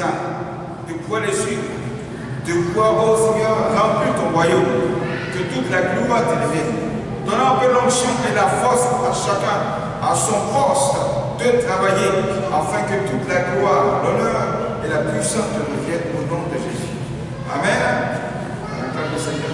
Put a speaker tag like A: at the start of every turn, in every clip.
A: âmes, de pouvoir les suivre, de pouvoir, oh Seigneur, remplir ton royaume, que toute la gloire te revienne. Donnant un peu l'onction et la force à chacun, à son poste, de travailler, afin que toute la gloire, l'honneur et la puissance te reviennent au nom de Jésus. Amen. Acclame le Seigneur.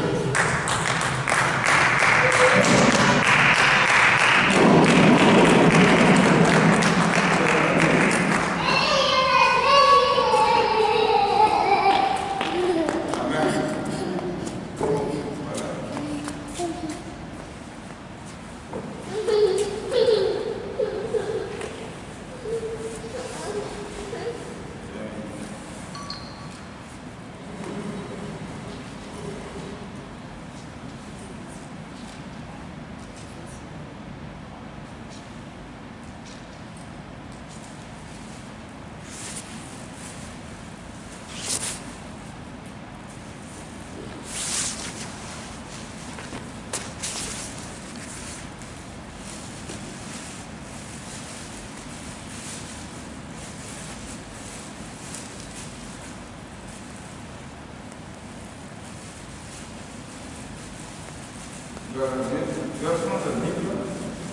A: Tu vas prendre la Bible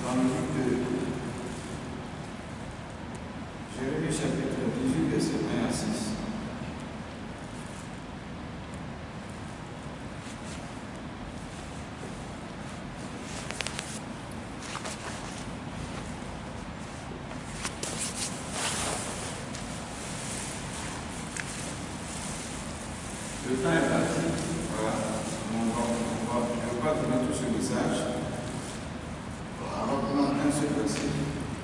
A: dans le livre de Jérémie chapitre 18, verset 1 à 6. Le temps est parti. Voilà. Je ne vais pas donner tout ce message. On va prendre un seul verset.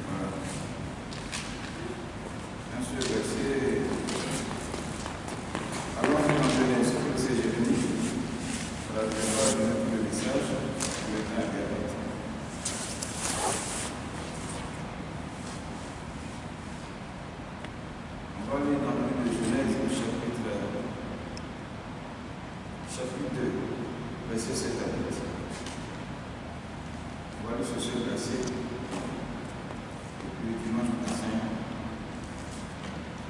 A: Voilà. Un seul verset. Alors, on va Genèse, c'est Jérémie. Voilà, je vais pas donner tout le message. Le temps est parti. On va lire dans le livre de Genèse, chapitre 2, verset 7 à 8. On va lire ce seul verset. Et puis le dimanche prochain,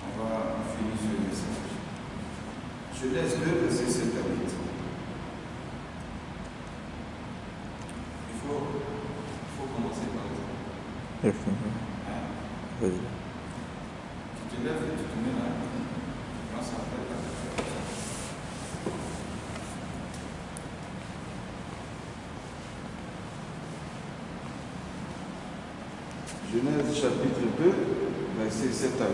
A: on va finir ce message. Genèse 2, verset 7 à 8. Il faut commencer par ça. Hein? Oui. Tu te lèves et tu te mets là. Comment ça s'appelle là? Genèse chapitre 2, versets 7 à 8.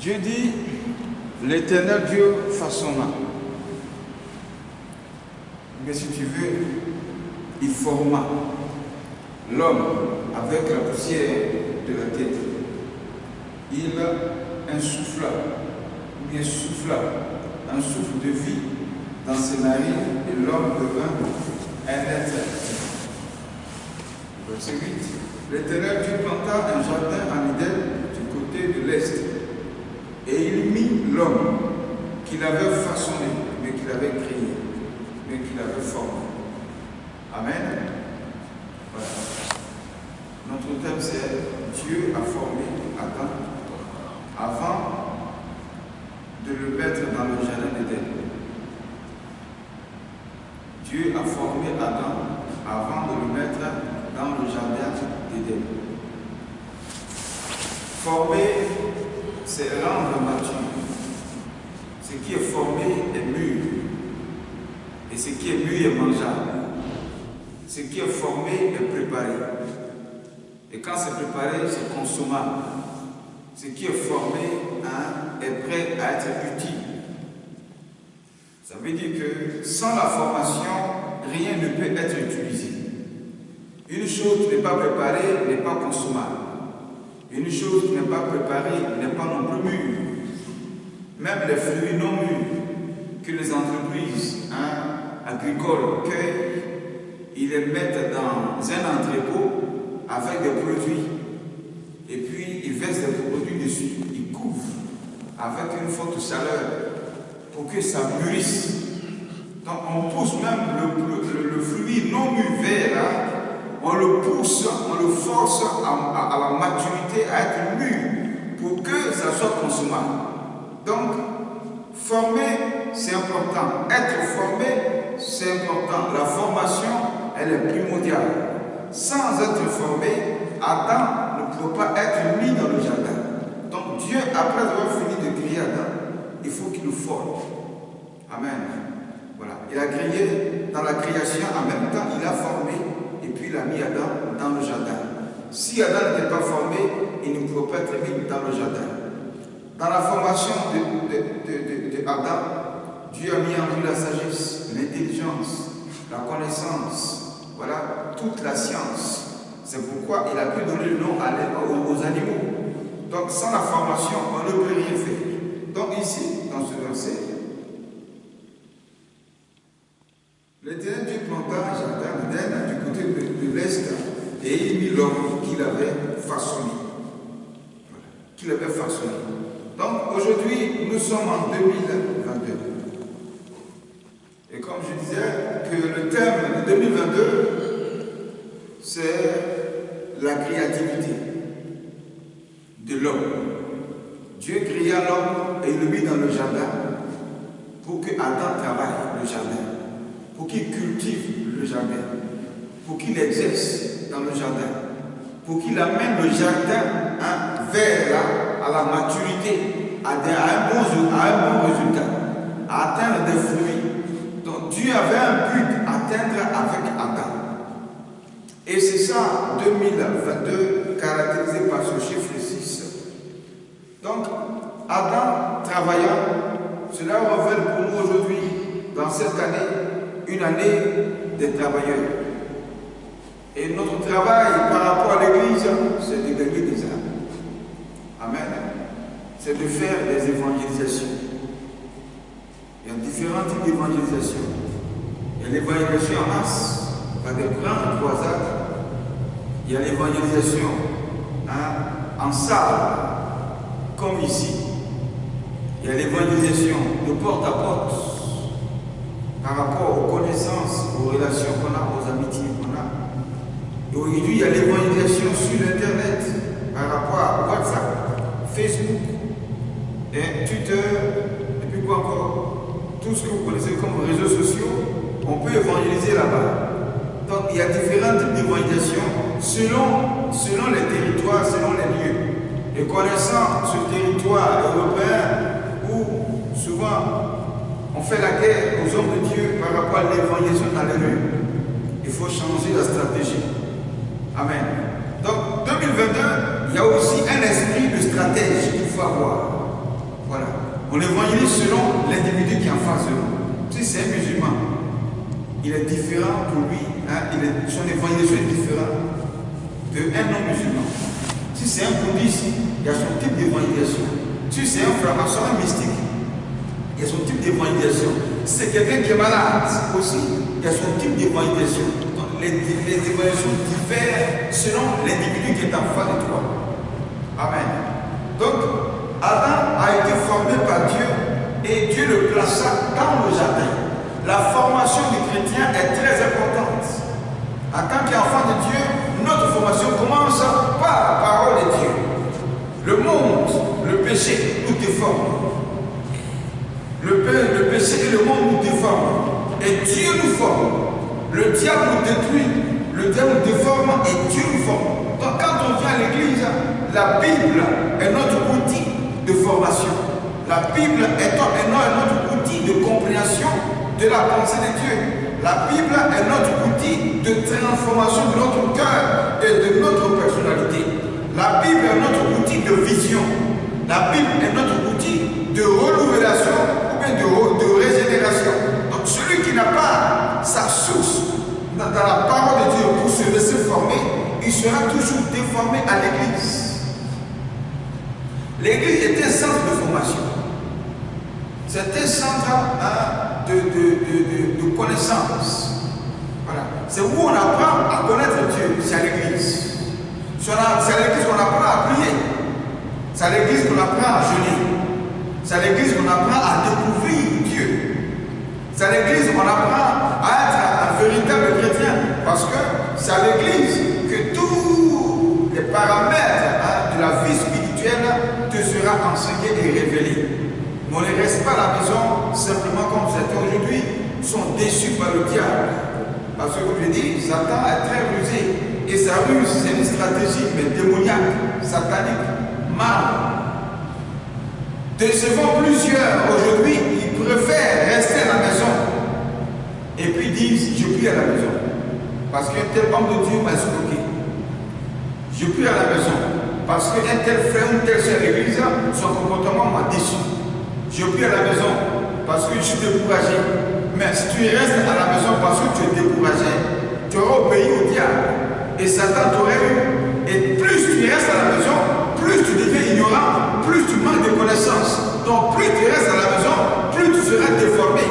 A: Dieu dit, l'Éternel Dieu façonna. Mais si tu veux, il forma l'homme avec la poussière de la tête. Il insuffla, ou bien souffla, un souffle de vie dans ses narines et l'homme devint un être. Verset 8. L'Éternel Dieu planta un jardin en Éden du côté de l'est et il mit l'homme qu'il avait façonné, mais qu'il avait créé, mais qu'il avait formé. Amen. Voilà. Notre thème c'est Dieu a formé Adam avant de le mettre dans le jardin d'Éden. Dieu a formé Adam avant de le mettre dans le jardin d'Éden. Former, c'est rendre mature. Ce qui est formé est mûr. Et ce qui est mûr est mangeable. Ce qui est formé est préparé. Et quand c'est préparé, c'est consommable. Ce qui est formé est prêt à être utile. Ça veut dire que sans la formation, rien ne peut être utilisé. Une chose qui n'est pas préparée n'est pas consommable. Une chose qui n'est pas préparée n'est pas non plus mûre. Même les fruits non mûrs que les entreprises agricoles cueillent, ils les mettent dans un entrepôt avec des produits. Et puis, ils versent des produits dessus. Ils avec une forte chaleur pour que ça mûrisse. Donc on pousse même le fruit non mûr vert, là, on le pousse, on le force à la maturité, à être mûr pour que ça soit consommable. Donc, former, c'est important. Être formé, c'est important. La formation, elle est primordiale. Sans être formé, Adam ne peut pas être mis dans le jardin. Donc Dieu, après avoir fini de créer Adam, il faut qu'il le forme. Amen. Voilà. Il a créé dans la création, en même temps, il a formé, et puis il a mis Adam dans le jardin. Si Adam n'était pas formé, il ne pouvait pas être mis dans le jardin. Dans la formation de Adam, Dieu a mis en lui la sagesse, l'intelligence, la connaissance, voilà, toute la science. C'est pourquoi il a pu donner le nom aux animaux. Donc sans la formation, on ne peut rien faire. Donc ici, dans ce verset, l'Éternel Dieu planta un jardin d'Éden du côté de l'Est et il mit l'homme qu'il avait façonné. Voilà, qu'il avait façonné. Donc aujourd'hui, nous sommes en 2022. Et comme je disais, que le thème de 2022, c'est la créativité de l'homme. Dieu créa l'homme et il le mit dans le jardin pour que Adam travaille le jardin, pour qu'il cultive le jardin, pour qu'il exerce dans le jardin, pour qu'il amène le jardin vers à la maturité, à un bon résultat, à atteindre des fruits. Donc Dieu avait un but à atteindre avec Adam. Et c'est ça, 2022, caractérisé par ce chiffre 6. Donc, Adam travaillant, cela révèle pour nous aujourd'hui, dans cette année, une année des travailleurs. Et notre travail par rapport à l'Église, c'est de gagner des âmes. Amen. C'est de faire des évangélisations. Il y a différents types d'évangélisation. Il y a l'évangélisation en masse, par des grandes croisades. Il y a l'évangélisation en salle, comme ici. Il y a l'évangélisation de porte à porte, par rapport aux connaissances, aux relations qu'on a, aux amitiés qu'on a. Et aujourd'hui, il y a l'évangélisation sur Internet, par rapport à WhatsApp, Facebook, et Twitter, et puis quoi encore, tout ce que vous connaissez comme réseaux sociaux, on peut évangéliser là-bas. Donc il y a différents types d'évangélisation selon les territoires, selon les lieux. Et connaissant ce territoire européen où souvent on fait la guerre aux hommes de Dieu par rapport à l'évangélisation dans les rues, il faut changer la stratégie. Amen. Donc 2022, il y a aussi un esprit de stratège qu'il faut avoir. Voilà. On évangélise selon l'individu qui est en face de nous. Si c'est un musulman, il est différent pour lui, son évangélisation est différente d'un non-musulman. Si c'est un bouddhiste, il y a son type d'évangélisation. Si c'est un franc-maçon, un mystique, il y a son type d'évangélisation. Si c'est quelqu'un qui est malade aussi, il y a son type d'évangélisation. Donc les évangélisations diffèrent selon l'individu qui est en face de toi. Amen. Donc, Adam a été formé par Dieu et Dieu le plaça dans le jardin. La formation du chrétien est très importante. En tant qu'enfant de Dieu, notre formation commence par la parole de Dieu. Le monde, le péché nous déforme. Le péché et le monde nous déforment. Et Dieu nous forme. Le diable nous détruit. Le diable nous déforme et Dieu nous forme. Donc quand on vient à l'église, la Bible est notre outil de formation. La Bible est notre outil de compréhension de la pensée de Dieu. La Bible est notre outil de transformation de notre cœur et de notre personnalité. La Bible est notre outil de vision. La Bible est notre outil de renouvelation ou bien de régénération. Donc celui qui n'a pas sa source dans la parole de Dieu pour se laisser former, il sera toujours déformé à l'église. L'église est un centre de formation. C'est un centre de connaissance. Voilà. C'est où on apprend à connaître Dieu, c'est à l'église. C'est à l'église qu'on apprend à prier. C'est à l'église qu'on apprend à jeûner. C'est à l'église qu'on apprend à découvrir Dieu. C'est à l'église qu'on apprend à être un véritable chrétien. Parce que c'est à l'église que tous les paramètres de la vie spirituelle te sera enseigné et révélé. Mais on ne reste pas à la maison simplement comme vous êtes aujourd'hui. Ils sont déçus par le diable. Parce que comme je dis, Satan est très rusé. Et sa ruse, c'est une stratégie mais démoniaque, satanique, mal. Décevant plusieurs aujourd'hui, ils préfèrent rester à la maison. Et puis disent, je prie à la maison. Parce qu'un tel homme de Dieu m'a escroqué. Je prie à la maison. Parce qu'un tel frère ou tel soeur à l'église, son comportement m'a déçu. Je prie à la maison parce que je suis découragé. Mais si tu restes à la maison parce que tu es découragé, tu auras obéi au diable. Et Satan t'aurait eu. Et plus tu restes à la maison, plus tu deviens ignorant, plus tu manques de connaissances. Donc plus tu restes à la maison, plus tu seras déformé.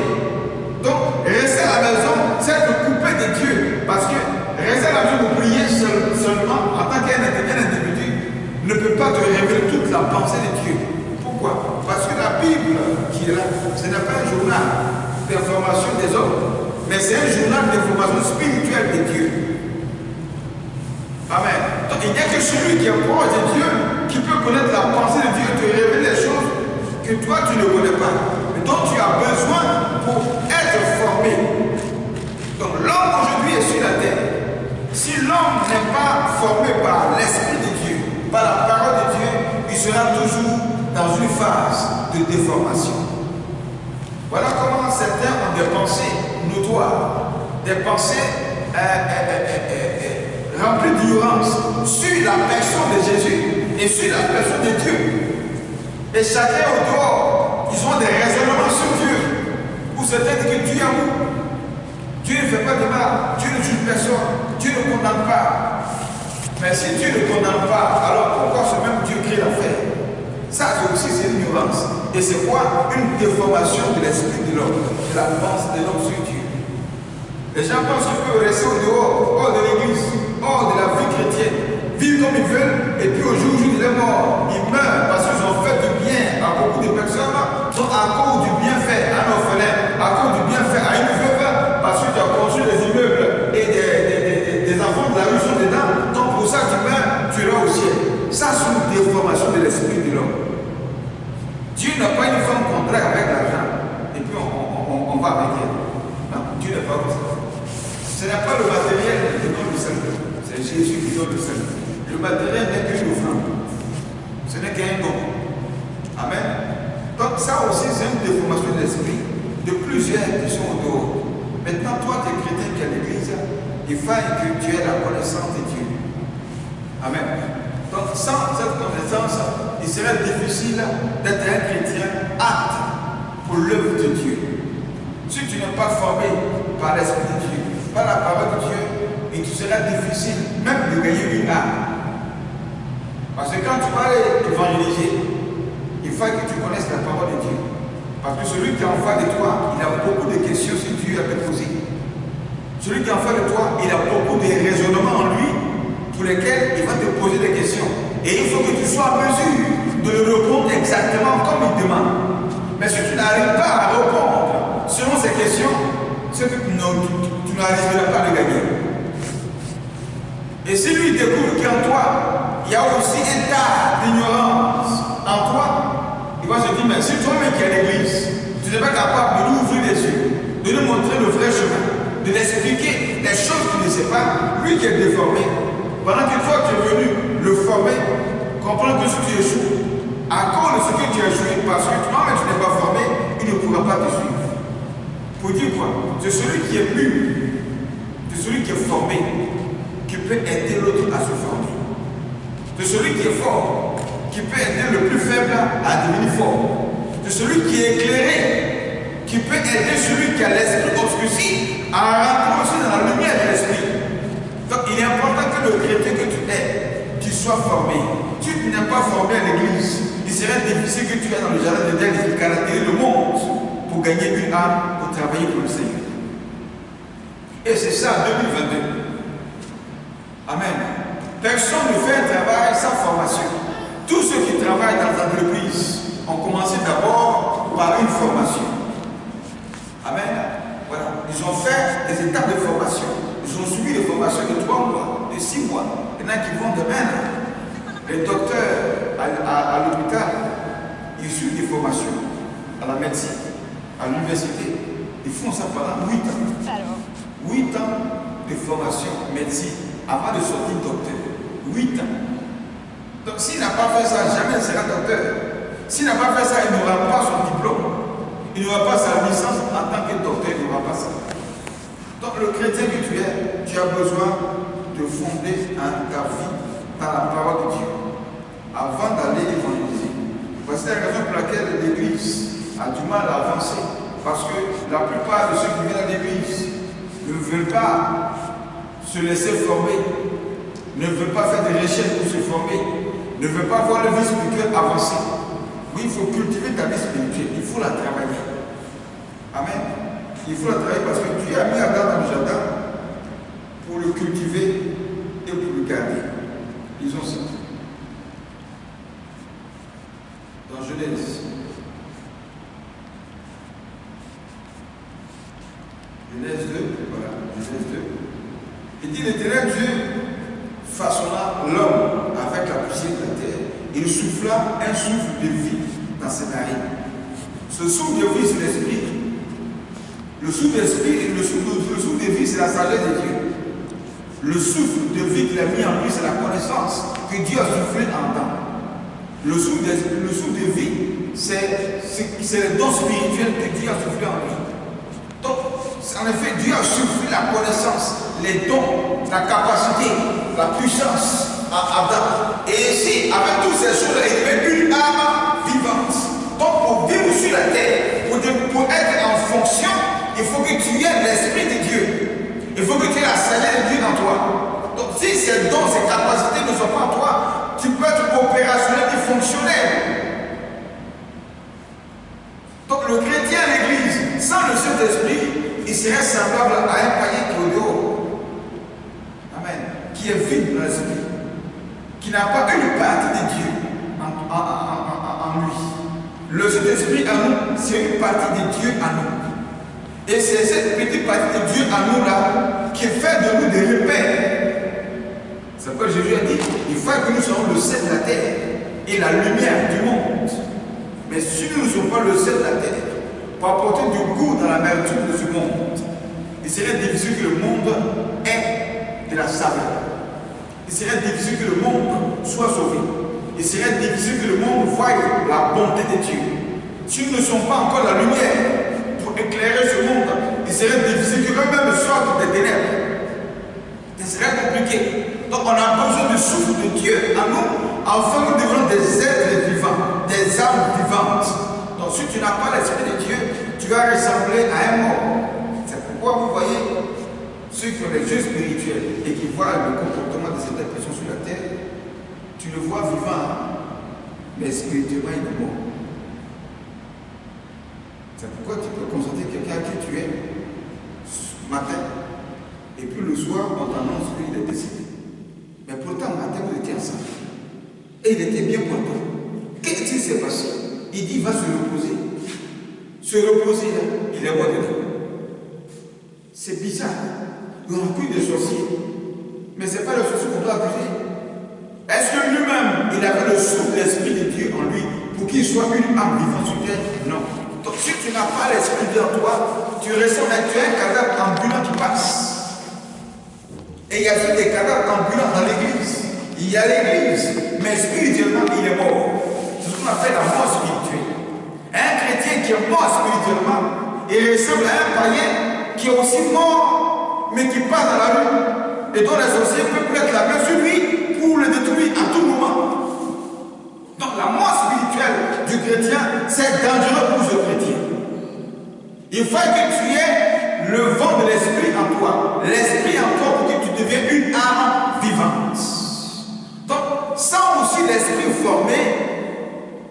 A: Donc rester à la maison, c'est te couper de Dieu. Parce que rester à la maison pour prier seulement en tant qu'un individu ne peut pas te révéler toute la pensée de Dieu. Pourquoi? Parce que la Bible qui est là, ce n'est pas un journal d'information des hommes, mais c'est un journal d'information spirituelle de Dieu. Amen. Donc il n'y a que celui qui est proche de Dieu qui peut connaître la pensée de Dieu et te révéler les choses que toi tu ne connais pas, mais dont tu as besoin pour être formé. Donc l'homme aujourd'hui est sur la terre. Si l'homme n'est pas formé par l'Esprit de Dieu, par la parole de Dieu, il sera toujours dans une phase de déformation. Voilà comment certains ont des pensées notoires, des pensées remplies d'ignorance sur la personne de Jésus et sur la personne de Dieu. Et chacun au dehors, ils ont des raisonnements sur Dieu. Où certains disent que Dieu est où? Dieu ne fait pas de mal, Dieu ne juge personne, Dieu ne condamne pas. Mais si Dieu ne condamne pas, alors pourquoi ce même Dieu crée l'enfer? Ça aussi c'est une ignorance. Et c'est quoi? Une déformation de l'esprit de l'homme, de la pensée de l'homme sur Dieu. Les gens pensent qu'ils peuvent rester au dehors, hors de l'église, hors de la vie chrétienne, vivre comme ils veulent, et puis au jour où il est mort, ils meurent parce qu'ils ont fait du bien à beaucoup de personnes, donc à cause du bienfait à un orphelin, à cause du bienfait à une veuve, parce que tu as construit des immeubles et des enfants de la rue sont dedans, donc pour ça tu meurs, tu iras au ciel. Ça, c'est une déformation de l'esprit de l'homme. Dieu n'a pas une forme contraire avec l'argent, et puis on va avec elle. Non, Dieu n'est pas comme ça. Ce n'est pas le matériel qui donne le salut, c'est Jésus qui donne le salut. Le matériel n'est qu'une offrande, ce n'est qu'un don. Amen. Donc ça aussi, c'est une déformation de l'esprit de plusieurs qui sont au dehors. Maintenant, toi, tu es chrétien qui est à l'église, il faut que tu aies la connaissance de Dieu. Amen. Donc sans cette connaissance, il serait difficile d'être un chrétien apte pour l'œuvre de Dieu. Si tu n'es pas formé par l'Esprit de Dieu, par la parole de Dieu, il te sera difficile même de gagner une âme. Parce que quand tu vas aller évangéliser, il faut que tu connaisses la parole de Dieu. Parce que celui qui est en face de toi, il a beaucoup de questions sur Dieu à te poser. Celui qui est en face de toi, il a beaucoup de raisonnements en lui pour lesquels il va te poser des questions. Et il faut que tu sois en mesure de le répondre exactement comme il demande. Mais si tu n'arrives pas à répondre selon ces questions, c'est que tu n'arriveras pas à le gagner. Et si lui découvre qu'en toi, il y a aussi un tas d'ignorance en toi, il va se dire, mais si toi-même qui es à l'église, tu n'es pas capable de nous ouvrir les yeux, de nous montrer le vrai chemin, de l'expliquer les choses qu'il ne sait pas, lui qui est déformé, pendant qu'une fois que tu es venu le former, comprendre que si tu échoues, à cause de ce que tu as échoué, parce que toi-même tu n'es pas formé, il ne pourra pas te suivre. Pour dire quoi? C'est celui qui est mûr, c'est celui qui est formé, qui peut aider l'autre à se former. C'est celui qui est fort, qui peut aider le plus faible à devenir fort. C'est celui qui est éclairé, qui peut aider celui qui a l'esprit obscurci à rentrer aussi dans la lumière de l'esprit. Donc il est important que le chrétien que tu es, tu sois formé. Si tu n'es pas formé à l'église, il serait difficile que tu ailles dans le jardin de Dieu qui caractérise le monde pour gagner une âme, pour travailler pour le Seigneur. Et c'est ça 2022. Amen. Personne ne fait un travail sans formation. Tous ceux qui travaillent dans l'entreprise ont commencé d'abord formation. Amen. Voilà. Ils ont fait des étapes de formation. Ils ont suivi des formations de 3 mois, de 6 mois. Il y en a qui vont demain. Les docteurs à l'hôpital, ils suivent des formations à la médecine, à l'université. Ils font ça pendant 8 ans. 8 ans de formation médecine avant de sortir docteur. 8 ans. Donc s'il n'a pas fait ça, jamais il sera docteur. S'il n'a pas fait ça, il n'aura pas son diplôme. Il n'aura pas sa licence en tant que docteur, il n'aura pas ça. Donc le chrétien que tu es, tu as besoin de fonder ta vie par la parole de Dieu avant d'aller évangéliser. Voici la raison pour laquelle l'Église a du mal à avancer. Parce que la plupart de ceux qui viennent à l'Église ne veulent pas se laisser former, ne veulent pas faire des recherches pour se former, ne veulent pas voir le vie spirituelle avancer. Oui, il faut cultiver ta vie spirituelle, il faut la travailler. Amen. Il faut la travailler parce que Dieu a mis Adam dans le jardin pour le cultiver et pour le garder. Lisons ça. Dans Genèse. Genèse 2, voilà, Genèse 2. Il dit l'Éternel Dieu façonna l'homme avec la poussière de la terre. Il souffla un souffle de vie dans ses narines. Ce souffle de vie, c'est l'esprit. Le souffle d'esprit, le souffle de vie, c'est la sagesse de Dieu. Le souffle de vie qu'il a mis en lui, c'est la connaissance que Dieu a soufflé en temps. Le souffle de vie, c'est le don spirituel que Dieu a soufflé en lui. Donc, en effet, Dieu a soufflé la connaissance, les dons, la capacité, la puissance à Adam. Et ici, avec toutes ces choses-là, il met une âme vivante. Donc, pour vivre sur la terre, pour être en fonction, il faut que tu aies l'Esprit de Dieu. Il faut que tu aies la sagesse de Dieu dans toi. Donc, si ces dons, ces capacités ne sont pas en toi, tu peux être opérationnel et fonctionnel. Donc, le chrétien à l'église, sans le Saint-Esprit, il serait semblable à un païen qui est au dehors. Amen. Qui est vide dans l'esprit. Qui n'a pas une partie de Dieu en lui. Le Saint-Esprit en nous, c'est une partie de Dieu en nous. Et c'est cette petite partie de Dieu en nous là qui fait de nous des repères. C'est pourquoi Jésus a dit, il faut que nous soyons le sel de la terre et la lumière du monde. Mais si nous ne sommes pas le sel de la terre, pour apporter du goût dans l'amertume de ce monde, il serait difficile que le monde ait de la saveur. Il serait difficile que le monde soit sauvé. Il serait difficile que le monde voie la bonté de Dieu. Si nous ne sommes pas encore la lumière pour éclairer ce monde, il serait difficile que eux-mêmes sortent des ténèbres. Ce serait compliqué. Donc on a besoin du souffle de Dieu en nous, afin que nous devions des êtres vivants, des âmes vivantes. Donc si tu n'as pas l'Esprit de Dieu, tu vas ressembler à un mort. C'est pourquoi vous voyez ceux qui ont les yeux spirituels et qui voient le comportement de certaines personnes sur la terre, tu le vois vivant, mais spirituellement il est mort. C'est pourquoi tu peux constater quelqu'un qui tu es ce matin, et puis le soir on t'annonce qu'il est décédé. Mais pourtant, le matin vous étiez ensemble. Et il était bien portant. Qu'est-ce qui s'est passé? Il dit il va se reposer. Se reposer, là, il est mort dedans. C'est bizarre. On accuse des sorciers. Mais ce n'est pas le sorcier qu'on doit accuser. Est-ce que lui-même, il avait le souffle de l'Esprit de Dieu en lui pour qu'il soit une âme vivante sur terre? Non. Donc si tu n'as pas l'Esprit de Dieu en toi, tu ressembles à un cadavre ambulant qui passe. Et il y a vu des cadavres ambulants dans l'église. Il y a l'église, mais spirituellement, il est mort. C'est ce qu'on appelle la mort spirituelle. Un chrétien qui est mort spirituellement, il ressemble à un païen qui est aussi mort, mais qui passe dans la rue. Et dont les sorciers peuvent mettre la main sur lui pour le détruire à tout moment. Donc la mort spirituelle du chrétien, c'est dangereux pour ce chrétien. Il faut que tu aies le vent de l'esprit en toi. L'esprit en toi pour que tu deviennes une âme vivante. Donc, sans aussi l'esprit formé,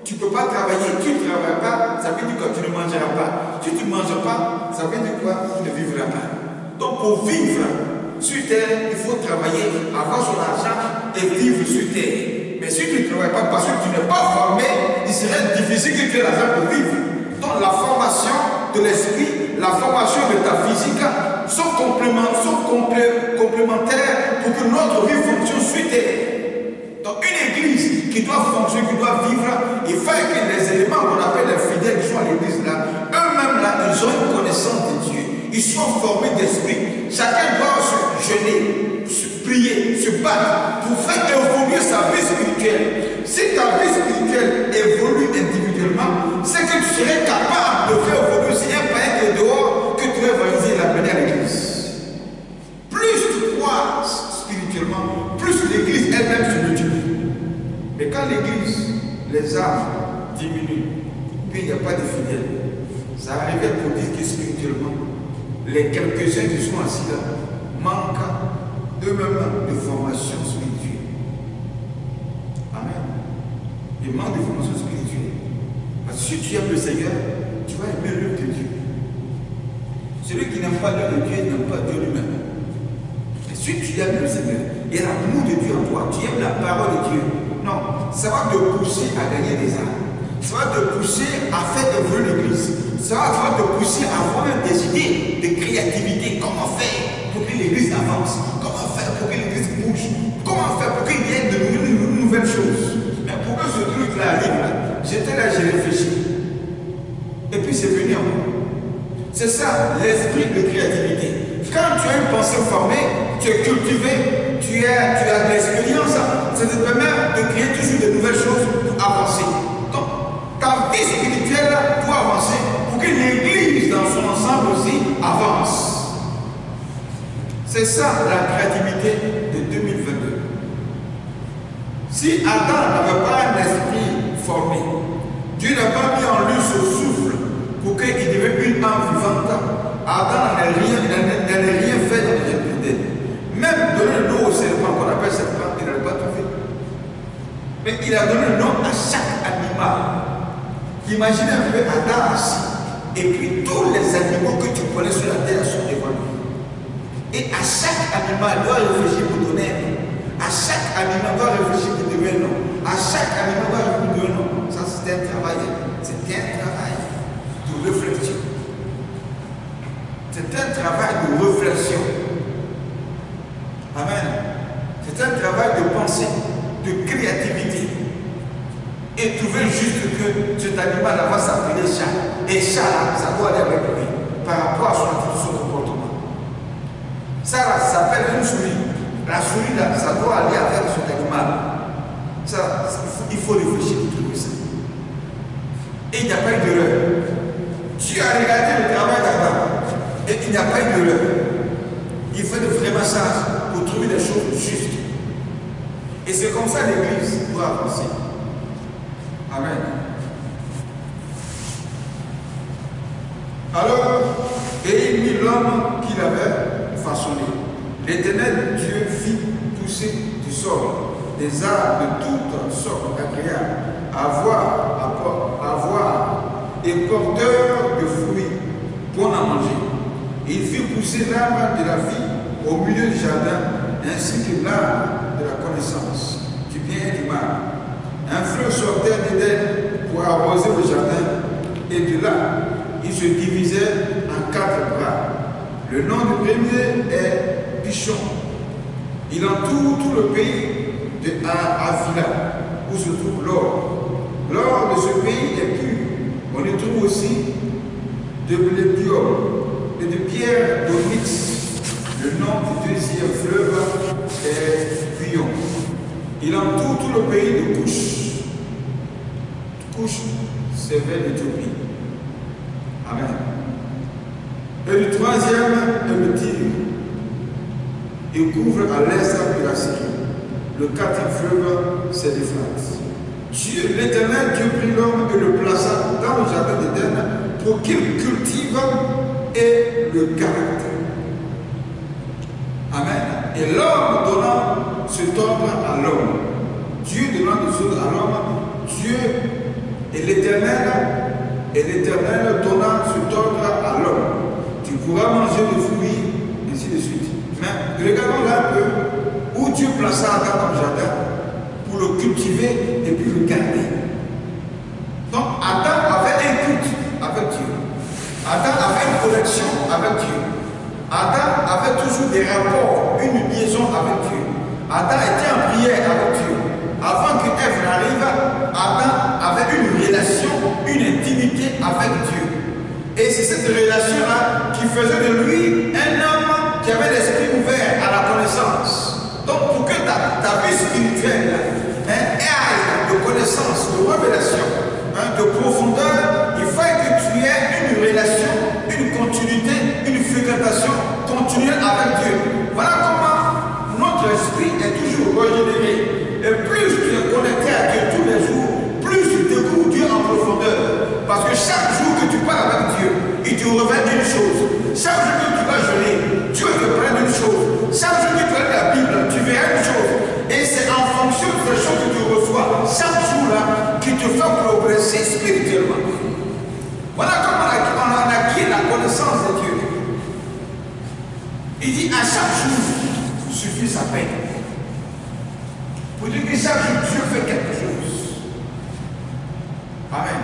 A: tu ne peux pas travailler. Tu ne travailles pas, ça veut dire que tu ne mangeras pas. Si tu ne manges pas, ça veut dire quoi? Tu ne vivras pas. Donc, pour vivre sur terre, il faut travailler, avoir son argent et vivre sur terre. Mais si tu ne travailles pas parce que tu n'es pas formé, il serait difficile que tu aies l'argent pour vivre. Donc la formation de l'esprit, la formation de ta physique sont complémentaires pour que notre vie fonctionne sur terre. Donc une église qui doit fonctionner, qui doit vivre, il faut que les éléments qu'on appelle les fidèles qui sont à l'église là, eux-mêmes là, ils ont une connaissance de Dieu. Ils sont formés d'esprit. Chacun doit se jeûner, se prier, se battre pour faire évoluer sa vie spirituelle. Si ta vie spirituelle évolue individuellement, c'est que tu serais capable de faire évoluer. Si un païen qui est dehors, que tu vas évangéliser et l'amener à l'église. Plus tu crois spirituellement, plus l'église elle-même se multiplie. Mais quand l'église, les âmes diminuent, puis il n'y a pas de fidèles, ça arrive pour dire que spirituellement, les quelques-uns qui sont assis là manquent eux-mêmes de formation spirituelle. Amen. Ils manquent de formation spirituelle. Parce que si tu aimes le Seigneur, tu vas aimer l'œuvre de Dieu. Celui qui n'aime pas l'œuvre de Dieu n'aime pas Dieu lui-même. Et si tu aimes le Seigneur, il y a l'amour de Dieu en toi, tu aimes la parole de Dieu. Non, ça va te pousser à gagner des âmes. Ça va te pousser à faire évoluer l'église. Ça va te pousser à avoir des idées de créativité. Comment faire pour que l'église avance? Comment faire pour que l'église bouge? Comment faire pour qu'il y ait de nouvelles choses? Mais pour que ce truc-là arrive, j'étais là, j'ai réfléchi. Et puis c'est venu à moi. C'est ça, l'esprit de créativité. Quand tu as une pensée formée, tu es cultivé, tu as de l'expérience, ça te permet de créer toujours de nouvelles choses pour avancer. Donc, ta vie spirituelle doit avancer pour que l'église dans son ensemble aussi avance. C'est ça la créativité de 2022. Si Adam n'avait pas un esprit formé, Dieu n'a pas mis en lui ce souffle pour qu'il devienne une âme vivante, Adam n'allait rien fait dans les épidèmes. Même donner le nom au serpent qu'on appelle serpent, il n'allait pas trouvé. Mais il a donné le nom à chaque animal. Imaginez un peu Adam assis, et puis tous les animaux que tu connais sur la terre sont devant lui. Et à chaque animal doit réfléchir pour donner un nom. À chaque animal doit réfléchir pour donner un nom. À chaque animal doit réfléchir pour donner un nom. Ça, c'était un travail. C'était un travail de réflexion. C'est un travail de réflexion. Amen. C'est un travail de pensée, de créativité. Et trouver juste que cet animal va s'appeler chat. Et chat, ça doit aller avec lui par rapport à son comportement. Ça s'appelle une souris. La souris, là, ça doit aller avec cet animal. Ça, il faut réfléchir pour trouver ça. Et il n'y a pas eu d'erreur. Tu as regardé le travail d'Adam et il n'y a pas eu d'erreur. Il fait de vrais massages pour trouver des choses justes. Et c'est comme ça l'église doit avancer. Amen. Alors, et il mit l'homme qu'il avait façonné. L'Éternel Dieu fit pousser du sol des arbres de toutes sortes agréables à voir et porteurs de fruits bons à manger. Et il fit pousser l'arbre de la vie au milieu du jardin, ainsi que l'arbre de la connaissance du bien et du mal. Un fleuve sortait d'Éden pour arroser le jardin, et de là, il se divisait en 4 bras. Le nom du premier est Pichon. Il entoure tout le pays de Avila, où se trouve l'or. L'or de ce pays est pur. On y trouve aussi de blédium et de pierre d'onyx. Le nom du deuxième fleuve est Puyon. Il entoure tout le pays de Couche. Couche, c'est vers l'Éthiopie. Amen. Et le troisième est le Tigre. Il couvre à l'est de la Syrie. Le quatrième fleuve, c'est l'Euphrate. Dieu, l'Éternel, Dieu prit l'homme et le plaça dans le jardin d'Éden pour qu'il cultive et le garde. Amen. Et l'homme donnant cet ordre à l'homme. Dieu donnant cet ordre à l'homme. Dieu et l'Éternel donnant cet ordre à l'homme. Tu pourras manger des fruits, ainsi de suite. Mais regardons là un peu où Dieu plaça Adam dans le jardin pour le cultiver et puis le garder. Donc Adam avait un culte avec connexion avec Dieu. Adam avait toujours des rapports, une liaison avec Dieu. Adam était en prière avec Dieu. Avant que Ève n'arrive, Adam avait une relation, une intimité avec Dieu. Et c'est cette relation-là qui faisait de lui un homme qui avait l'esprit ouvert à la connaissance. Donc pour que ta vie spirituelle ait de connaissance, de révélation, de profondeur, il faut que tu aies une relation, une continuité, une fréquentation continuelle avec Dieu. Voilà comment notre esprit est toujours régénéré. Et plus tu es connecté à Dieu tous les jours, plus tu découvres Dieu en profondeur. Parce que chaque jour que tu parles avec Dieu, il te révèle une chose. Chaque jour que tu vas jeûner, Dieu te prend une chose. Chaque jour que tu lis la Bible, tu verras une chose. Et c'est en fonction de ces choses que tu reçois chaque jour-là qui te fait progresser spirituellement. Voilà comment on a acquis la connaissance de Dieu. Il dit à chaque jour suffit sa peine. Pour dire que chaque jour Dieu fait quelque chose. Amen.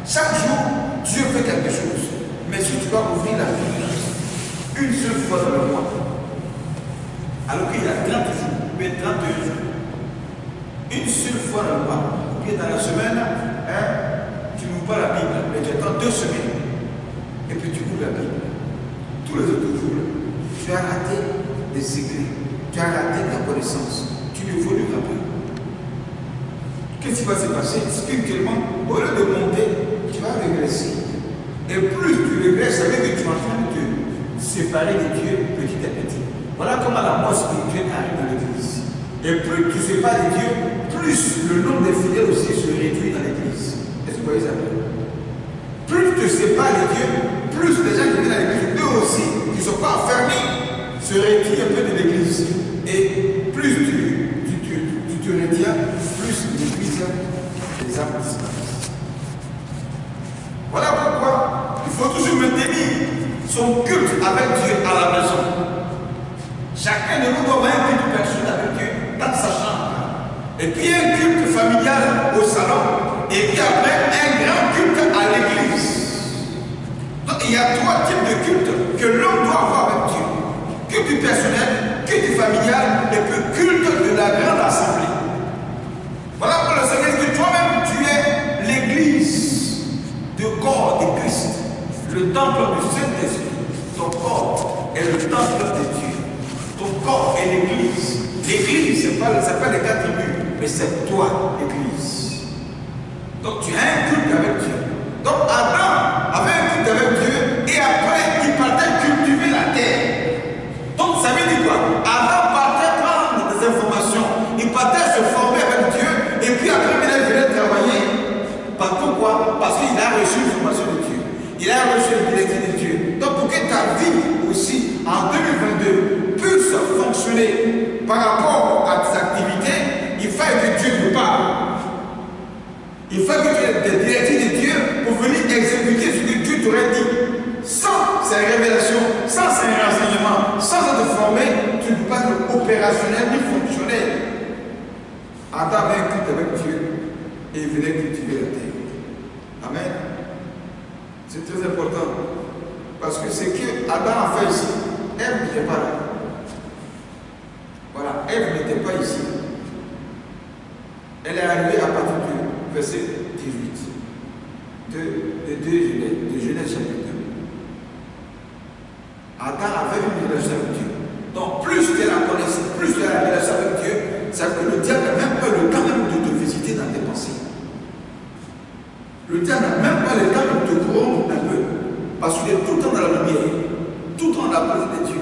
A: Chaque jour Dieu fait quelque chose. Mais si tu vas ouvrir la Bible une seule fois dans le mois, alors qu'il y a 30 jours, mais 31 jours, une seule fois dans le mois, ou bien dans la semaine, tu n'ouvres pas la Bible, mais tu attends 2 semaines, et puis tu ouvres la Bible. Tous les autres jours, tu as raté des secrets, tu as raté ta connaissance, tu ne évolues pas. Qu'est-ce qui va se passer spirituellement? Au lieu de monter, tu vas régresser. Et plus tu régresses, ça veut dire que tu es en train de te séparer de Dieu petit à petit. Voilà comment la mort spirituelle arrive dans l'église. Et plus tu sépares de Dieu, plus le nombre de fidèles aussi se réduit dans l'église. Est-ce que vous voyez ça? Plus tu te sépares de Dieu, plus les gens qui viennent à l'église, eux aussi, qui ne sont pas enfermés, se retirent un peu de l'église. Et plus tu te retires, plus l'église des âmes disparaissent. Voilà pourquoi il faut toujours maintenir son culte avec Dieu à la maison. Chacun de nous doit avoir un culte personnel avec Dieu dans sa chambre. Et puis un culte familial au salon. Et puis après un grand culte à l'église. Donc il y a 3 types de cultes que l'homme doit avoir avec Dieu. Culte personnel, culte familial et puis culte de la grande assemblée. Voilà pour le Seigneur que toi-même tu es l'église du corps de Christ. Le temple du Saint-Esprit. Ton corps est le temple de Dieu. Ton corps est l'église. L'église, ce n'est pas les 4 tribus, mais c'est toi, l'église. Donc tu as un culte avec Dieu. Donc Adam avait un culte avec Dieu et après il partait cultiver la terre. Donc ça veut dire quoi? Adam partait prendre des informations, il partait se former avec Dieu et puis après il venait travailler. Par pourquoi? Parce qu'il a reçu l'information de Dieu. Il a reçu le directive de Dieu. Donc pour que ta vie aussi en 2022 puisse fonctionner par rapport à tes activités, il faut que Dieu te parle. Il faut que tu aies des directives de Dieu pour venir exécuter ce que Dieu t'aurait dit. Sans ces révélations, sans ces renseignements, sans être formé, tu ne peux pas être opérationnel ni fonctionnel. Adam avait un culte avec Dieu et il venait cultiver la terre. Amen. C'est très important. Parce que ce que Adam a fait ici, Ève n'était pas là. Voilà, Ève n'était pas ici. Elle est arrivée à partir du verset 18 de Genèse chapitre 2. Adam avait une relation avec Dieu. Donc plus tu as la connaissance, plus tu as la relation avec Dieu, ça veut dire que le diable n'a même pas le temps même de te visiter dans tes pensées. Le diable n'a même pas le temps de te corrompre un peu. Parce qu'il est tout le temps dans la lumière, tout le temps dans la présence de Dieu.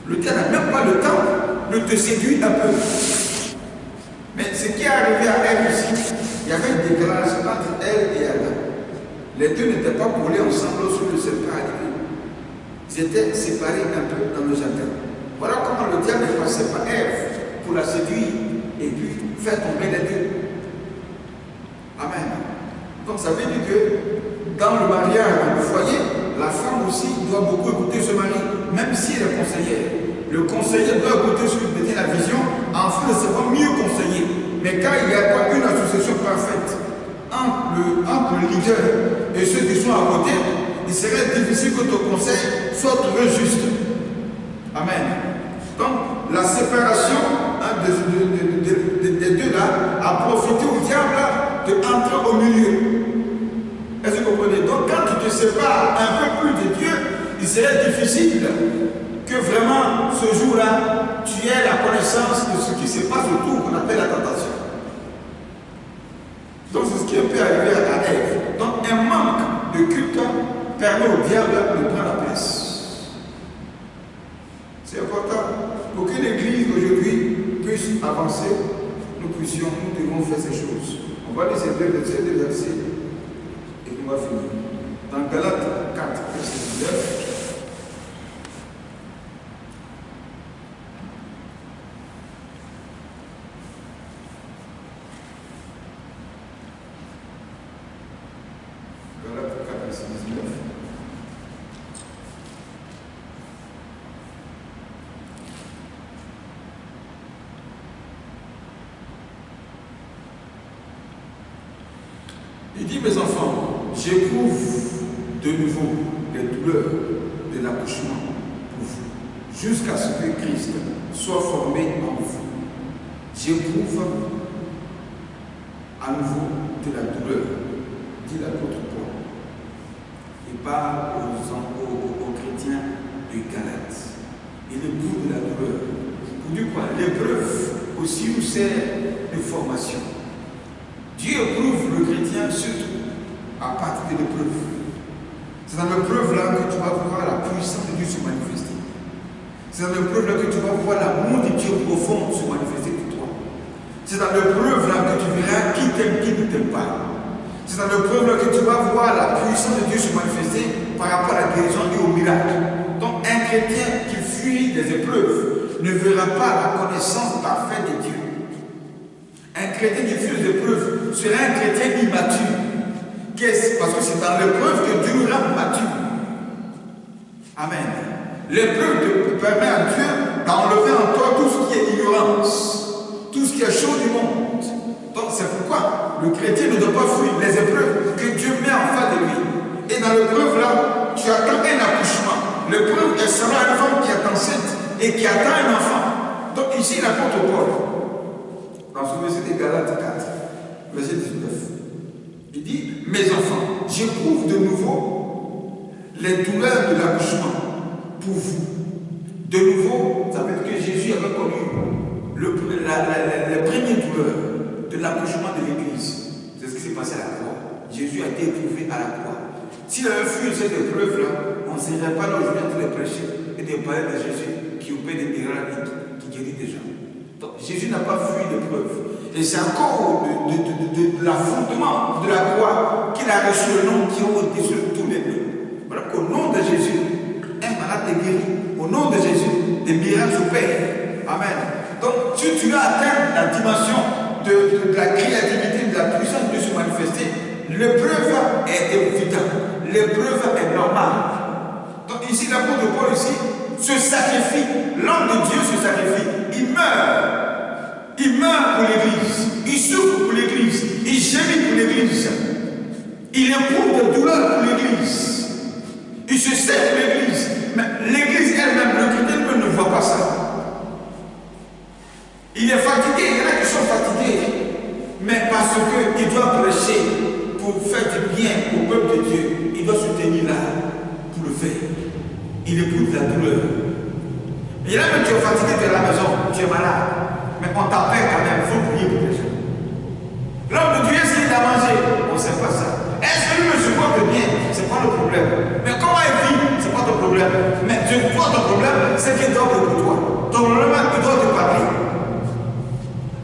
A: Le diable n'a même pas le temps de te séduire un peu. Mais ce qui est arrivé à elle ici, il y avait une déclaration entre elle et Adam. Les deux n'étaient pas collés ensemble sur le serpent arrivé. Ils étaient séparés un peu dans le jardin. Voilà comment le diable est passé par Ève pour la séduire et puis faire tomber les deux. Amen. Donc ça veut dire que dans le mariage, dans le foyer, la femme aussi doit beaucoup écouter ce mari, même si elle est conseillère. Le conseiller doit écouter ce que dit la vision, afin de savoir mieux conseiller. Mais quand il n'y a pas une association parfaite entre le leader et ceux qui sont à côté, il serait difficile que ton conseil soit trouvé juste. Amen. Donc, la séparation des deux là a profité au diable d'entrer au milieu. Est-ce que vous comprenez? Donc, quand tu te sépares un peu plus de Dieu, il serait difficile que vraiment ce jour-là, tu aies la connaissance de ce qui se passe autour, qu'on appelle la tentation. Donc, c'est ce qui est peut arriver à Ève. Donc, un manque de culte permet au diable de prendre la place. C'est important. Pour que l'Église aujourd'hui puisse avancer, nous devons faire ces choses. On va laisser deux versets et on va finir. Dans Galates 4, verset 19. Il dit, mes enfants, j'éprouve de nouveau les douleurs de l'accouchement pour vous, jusqu'à ce que Christ soit formé en vous. J'éprouve à nouveau de la douleur, dit l'apôtre Paul. Il parle aux chrétiens de Galates. Il éprouve de la douleur. Pour dire quoi? L'épreuve aussi nous sert de formation. Dieu éprouve le chrétien surtout à partir de l'épreuve. C'est dans l'épreuve là que tu vas voir la puissance de Dieu se manifester. C'est dans l'épreuve là que tu vas voir l'amour de Dieu profond se manifester pour toi. C'est dans l'épreuve là que tu verras qui t'aime, qui ne t'aime pas. C'est dans l'épreuve là que tu vas voir la puissance de Dieu se manifester par rapport à la guérison et au miracle. Donc un chrétien qui fuit des épreuves ne verra pas la connaissance parfaite de Dieu. Un chrétien qui fuit des épreuves sera un chrétien immature. Parce que c'est dans l'épreuve que Dieu nous rend mature. Amen. L'épreuve te permet à Dieu d'enlever en toi tout ce qui est ignorance, tout ce qui est chaud du monde. Donc c'est pourquoi le chrétien ne doit pas fuir les épreuves que Dieu met en face de lui. Et dans l'épreuve là, tu attends un accouchement. L'épreuve est seulement une femme qui est enceinte et qui attend un enfant. Donc ici l'apôtre Paul, dans ce verset de Galates 4, verset 19, il dit, mes enfants, j'éprouve de nouveau les douleurs de l'accouchement pour vous. De nouveau, ça veut dire que Jésus avait connu les premières douleurs de l'accouchement de l'Église. C'est ce qui s'est passé à la croix. Jésus a été éprouvé à la croix. S'il avait fui cette épreuve-là, on ne serait pas là aujourd'hui à tous les prêcher et de parler de Jésus qui opère des miracles, qui guérit des gens. Donc, Jésus n'a pas fui l'épreuve. Et c'est encore de l'affrontement de la croix qu'il a reçu le nom qui est au-dessus de tous les noms. Voilà qu'au nom de Jésus, un malade est guéri. Au nom de Jésus, des miracles s'opèrent. Amen. Donc, si tu as atteint la dimension de la créativité, de la puissance de se manifester, l'épreuve est évidente. L'épreuve est normale. Donc, ici, l'apôtre Paul ici se sacrifie. L'homme de Dieu se sacrifie. Il meurt. Il meurt pour l'Église, il souffre pour l'Église, il gémit pour l'Église, il éprouve des douleurs pour l'Église, il se sert pour l'Église, mais l'Église elle-même, le chrétien ne voit pas ça. Il est fatigué, il y en a qui sont fatigués, mais parce qu'il doit prêcher pour faire du bien au peuple de Dieu, il doit se tenir là pour le faire. Il éprouve la douleur. Il y en a même qui sont fatigués de la maison, tu es malade. Mais on t'appelle quand même, il faut prier pour les gens. L'homme de Dieu, s'il a mangé, on ne sait pas ça. Est-ce que lui me supporte bien? Ce n'est pas le problème. Mais comment il vit? Ce n'est pas ton problème. Mais toi, ton problème, c'est qu'il doit pour toi. Ton problème, il doit te parler.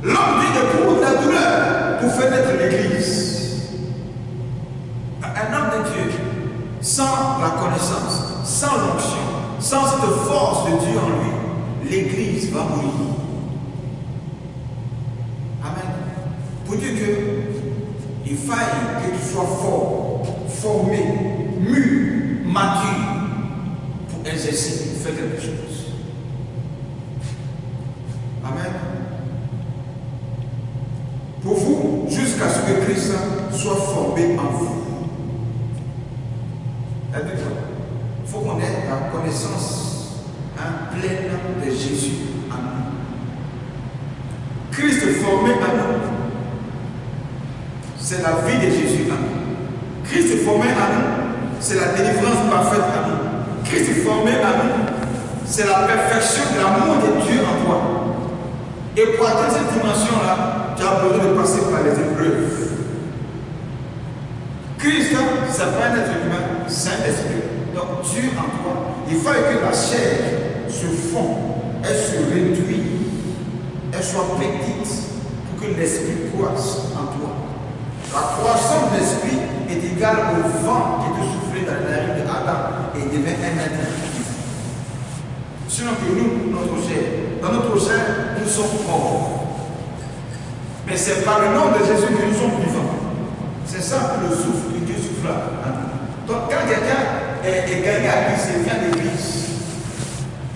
A: L'homme dit éprouve la douleur pour faire naître l'Église. Un homme de Dieu, sans la connaissance, sans l'onction, sans cette force de Dieu en lui, l'Église va mourir. Pour dire qu'il faille que tu sois fort, formé, mûr, mature pour exercer, pour faire quelque chose. Amen. Pour vous, jusqu'à ce que Christ soit formé en vous. Jésus en nous. Christ formé en nous, c'est la vie de Jésus en nous. Christ formé en nous, c'est la délivrance parfaite en nous. Christ formé en nous, c'est la perfection de l'amour de Dieu en toi. Et pour atteindre cette dimension-là, tu as besoin de passer par les épreuves. Christ, c'est pas un être humain, Saint-Esprit. Donc Dieu en toi, il faut que la chair se fonde, elle se réduit, elle soit petite pour que l'esprit croisse en toi. La croissance de l'esprit est égale au vent qui te soufflait dans la narine d'Adam et il devient un être vivant. Sinon que nous, notre chair, dans notre chair, nous sommes morts. Mais c'est par le nom de Jésus que nous sommes vivants. C'est ça que le souffle que Dieu souffle en nous. Donc quand quelqu'un est gagné à Christ, il vient d'église.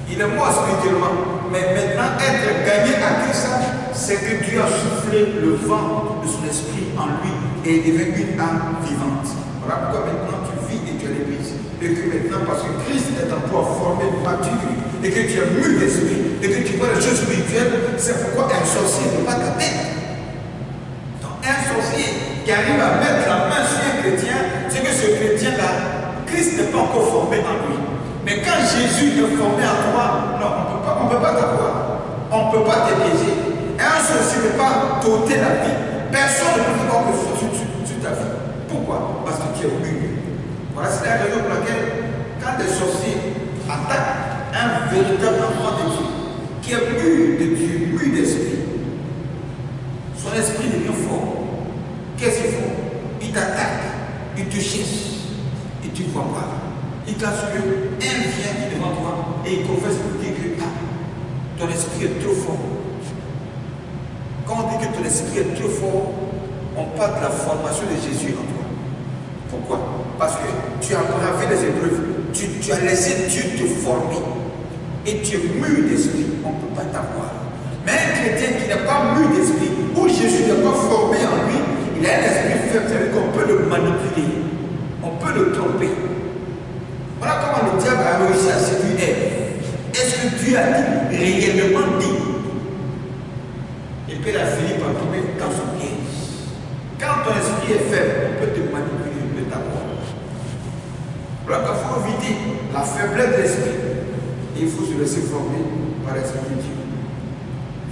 A: Il est mort spirituellement. Mais maintenant, être gagné à Christ, c'est que Dieu a soufflé le vent de son esprit en lui et il devient une âme vivante. Voilà pourquoi maintenant tu vis et tu es l'église. Et que maintenant, parce que Christ est en toi formé, mature, et que tu es mûr d'esprit, et que tu vois les choses spirituelles, c'est pourquoi un sorcier ne peut pas t'abattre. Donc un sorcier qui arrive à mettre la main sur un chrétien, c'est que ce chrétien-là, Christ n'est pas encore formé en lui. Mais quand Jésus est formé en toi, non, on ne peut pas t'avoir. On ne peut pas te piéger. Un sorcier ne peut pas t'ôter la vie. Personne ne peut faire que sur ta vie. Pourquoi? Parce que tu es mûr. Voilà, c'est la raison pour laquelle, quand des sorciers attaquent un véritable enfant de Dieu, qui est mûr de Dieu, mûr d'esprit, son esprit devient fort. Qu'est-ce qu'il faut? Il t'attaque, il te cherche, et tu ne vois pas. Il t'assure, un vient devant toi et il confesse pour dire que ton esprit est trop fort. Quand on dit que ton esprit est trop fort, on parle de la formation de Jésus en toi. Pourquoi? Parce que tu as bravé les épreuves, tu as laissé Dieu te former et tu es mûr d'esprit, on ne peut pas t'avoir. Mais un chrétien qui n'est pas mûr d'esprit, où Jésus n'est pas formé en lui, il a un esprit faible, c'est-à-dire qu'on peut le manipuler, on peut le tromper. Voilà comment le diable a réussi à séduire Ève. Est-ce que Dieu a dit, réellement dit? Et puis il a fini par tomber dans son piège. Quand ton esprit est faible, on peut te manipuler, on peut t'avoir. Alors qu'il faut éviter la faiblesse de l'esprit. Et il faut se laisser former par l'esprit de Dieu.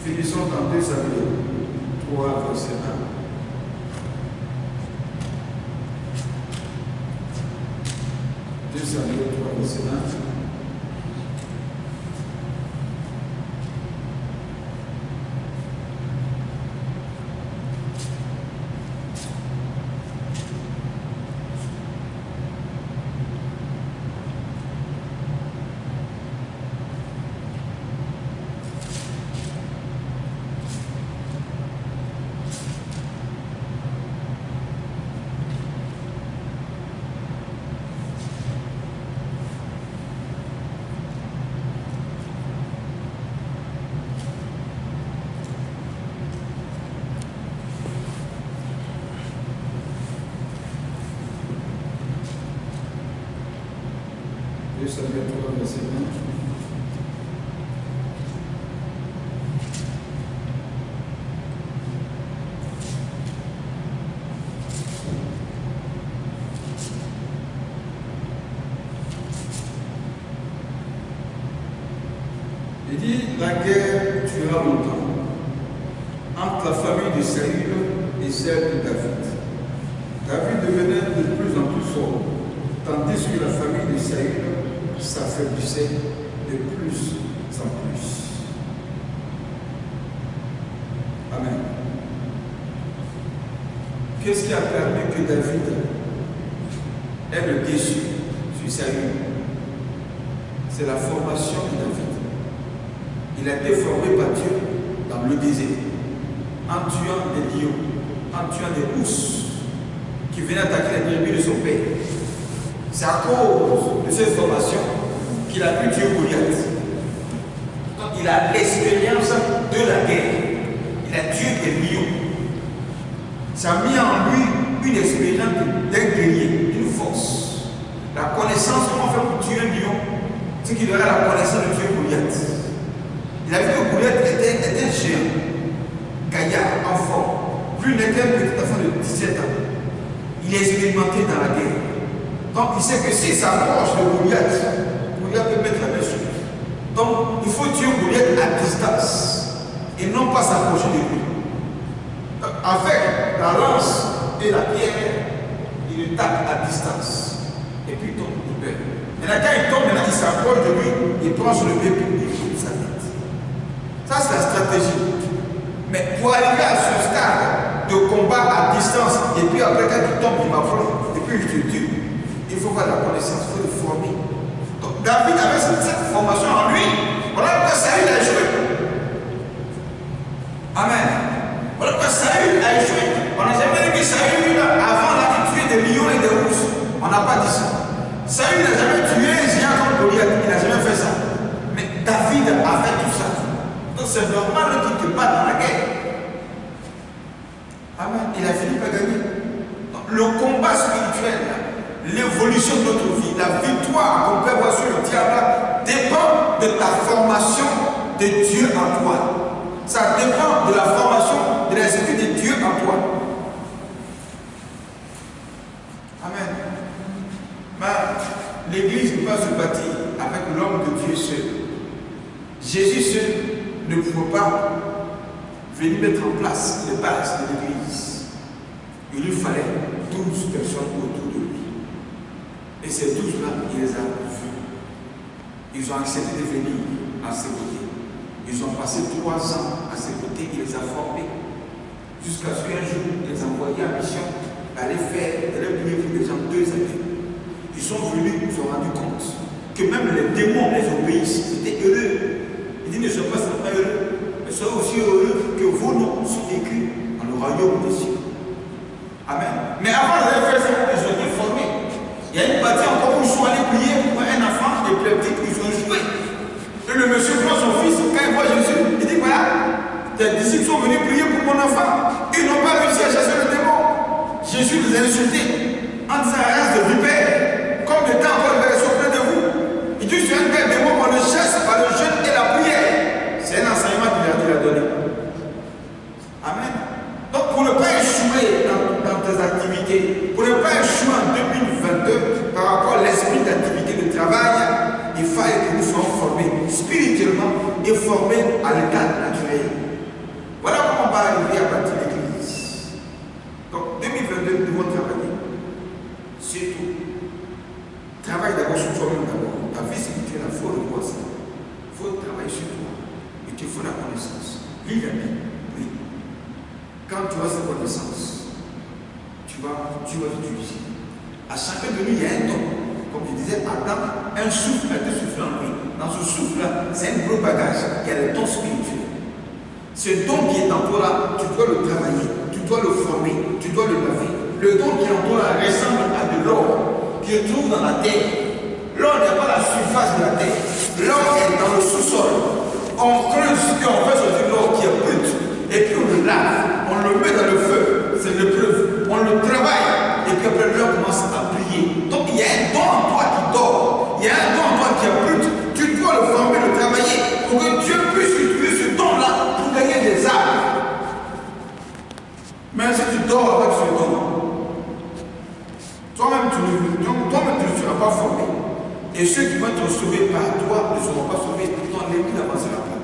A: Finissons dans 2 Samuel 3, verset 1. 2 Samuel 3, verset 1. Samuel 3, verset 1. Il dit, la guerre durera longtemps entre la famille de Saül et celle de David. David devenait de plus en plus fort, tandis que la famille de Saül s'affaiblissait de plus en plus. Amen. Qu'est-ce qui a permis que David ait le dessus sur Saül? C'est la formation de David. Il a été formé par Dieu dans le désert, en tuant des lions, en tuant des ours qui venaient attaquer les tribus de son père. C'est à cause de cette formation qu'il a pu tuer Goliath. Donc il a l'expérience de la guerre. Il a tué des lions. Ça a mis en lui une expérience d'un guerrier, d'une force. La connaissance, comment faire pour tuer un lion, c'est qu'il aura la connaissance de tuer Goliath. un géant, gaillard, enfant. Lui n'est qu'un petit enfant de 17 ans. Il est expérimenté dans la guerre. Donc il sait que s'il s'approche de Goliath, Goliath peut mettre la main sur lui. Donc il faut tuer Goliath à distance et non pas s'approcher de lui. Donc, avec la lance et la pierre, il le tape à distance. Et puis il tombe, il perd. Maintenant quand il tombe, il s'approche de lui, il prend sur le pied et il coupe sa tête. Ça c'est la stratégie. Mais pour arriver à ce stade de combat à distance, et puis après quand il tombe, il m'approche, et puis il te tue. Il faut avoir la connaissance, il faut le former. Donc David avait cette formation en lui. Voilà pourquoi Saül a échoué. Amen. Voilà pourquoi Saül a échoué. On n'a jamais dit que Saül, avant, il tuait des lions et des ours. On n'a pas dit ça. Saül n'a jamais tué les géants comme Goliath. Il n'a jamais fait ça. Mais David a fait tout ça. Donc c'est normal qu'il te batte dans la guerre. Amen. Il a fini par gagner. Donc, le combat spirituel, l'évolution de notre vie, la victoire qu'on peut avoir sur le diable dépend de ta formation de Dieu en toi. Ça dépend de la formation de l'esprit de Dieu en toi. Amen. Mais l'église ne peut pas se bâtir avec l'homme de Dieu seul. Jésus seul ne pouvait pas venir mettre en place les bases de l'église. Il lui fallait 12 personnes autour de lui. Et ces 12-là, il les a vus. Ils ont accepté de venir à ses côtés. Ils ont passé 3 ans à ses côtés, il les a formés. Jusqu'à ce qu'un jour, il les a envoyés en mission d'aller prier pour les gens 2 années. Ils sont venus, ils se sont rendus compte que même les démons les obéissent. Ils étaient heureux. Ils disent ne soyez pas seulement heureux, mais soyez aussi heureux que vos noms sont écrits dans le royaume des cieux. Amen. Mais avant de faire ça, ils ont été formés. Il y a une partie encore où ils sont allés prier pour un enfant épileptique, ils ont joué. Et le monsieur prend son fils, quand il voit Jésus, il dit voilà, tes disciples sont venus prier pour mon enfant. Ils n'ont pas réussi à chasser le démon. Jésus les a insultés en disant race de vipère, comme le temps encore vers auprès de vous. Il dit c'est un tel démon qu'on le chasse par le jeûne et la prière. C'est un enseignement qu'il a donné. Amen. Donc pour ne pas échouer dans tes activités, pour ne pas échouer en 2022 par rapport à l'esprit d'activité de travail, il fallait que nous soyons formés spirituellement et formés à l'état naturel. Voilà comment on va arriver à bâtir l'église. Donc 2022, nous devons travailler. C'est tout. Travaille d'abord sur toi-même d'abord. Ta vie spirituelle, il faut le voir ça. Il faut travailler sur toi. Et il faut la connaissance. Lis la Bible. Oui. Quand tu as cette connaissance, tu vas l'utiliser. À chacun de nous, il y a un don. Comme je disais, Adam, un souffle a été soufflé en lui. Dans ce souffle-là, c'est un gros bagage. Il y a le don spirituel. Ce don qui est en toi là, tu dois le travailler, tu dois le former, tu dois le laver. Le don qui est en toi là ressemble à de l'or qui se trouve dans la terre. L'or n'est pas la surface de la terre. L'or est dans le sous-sol. On creuse et on fait sortir l'or qui est brut. Et puis on le lave, on le met dans le feu, c'est l'épreuve. On le travaille et puis après l'or commence à briller. Donc il y a un don en toi qui dort. Il y a un don en toi qui est brut. Tu dois le former, le travailler pour que Dieu puisse utiliser ce don-là pour gagner des âmes. Mais si tu dors avec ce don, toi-même tu ne seras pas formé. Et ceux qui vont être sauvés par toi ne seront pas sauvés. Ton l'église n'avancera pas.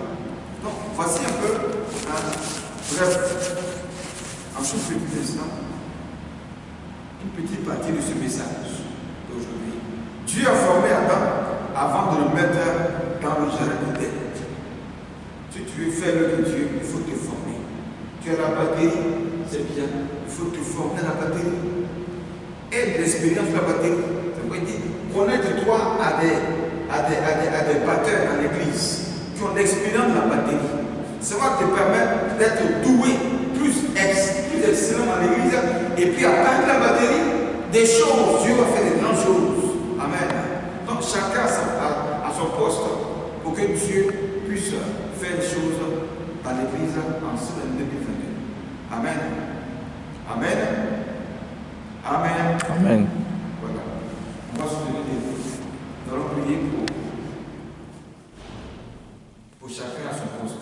A: Donc voici un peu, bref, en ce petit instant, une petite partie de ce message d'aujourd'hui. Dieu a formé Adam avant de le mettre dans le jardin d'Éden. Si tu veux faire le de Dieu, il faut te former. Tu as la batterie, c'est bien, il faut te former à la batterie. Et l'expérience de la batterie, ça veut dire connecte-toi à des batteurs dans l'église qui ont l'expérience de la batterie. Ça va te permettre d'être doué, plus excellent dans l'église. Et puis à part la batterie, des choses, Dieu va faire des grandes choses. Amen. Donc chacun a son poste pour que Dieu puisse faire des choses dans l'église en ce 2022. Amen. Amen. Amen.
B: Amen.
A: Voilà. On va se donner des mots. Nous allons prier pour chacun à son poste.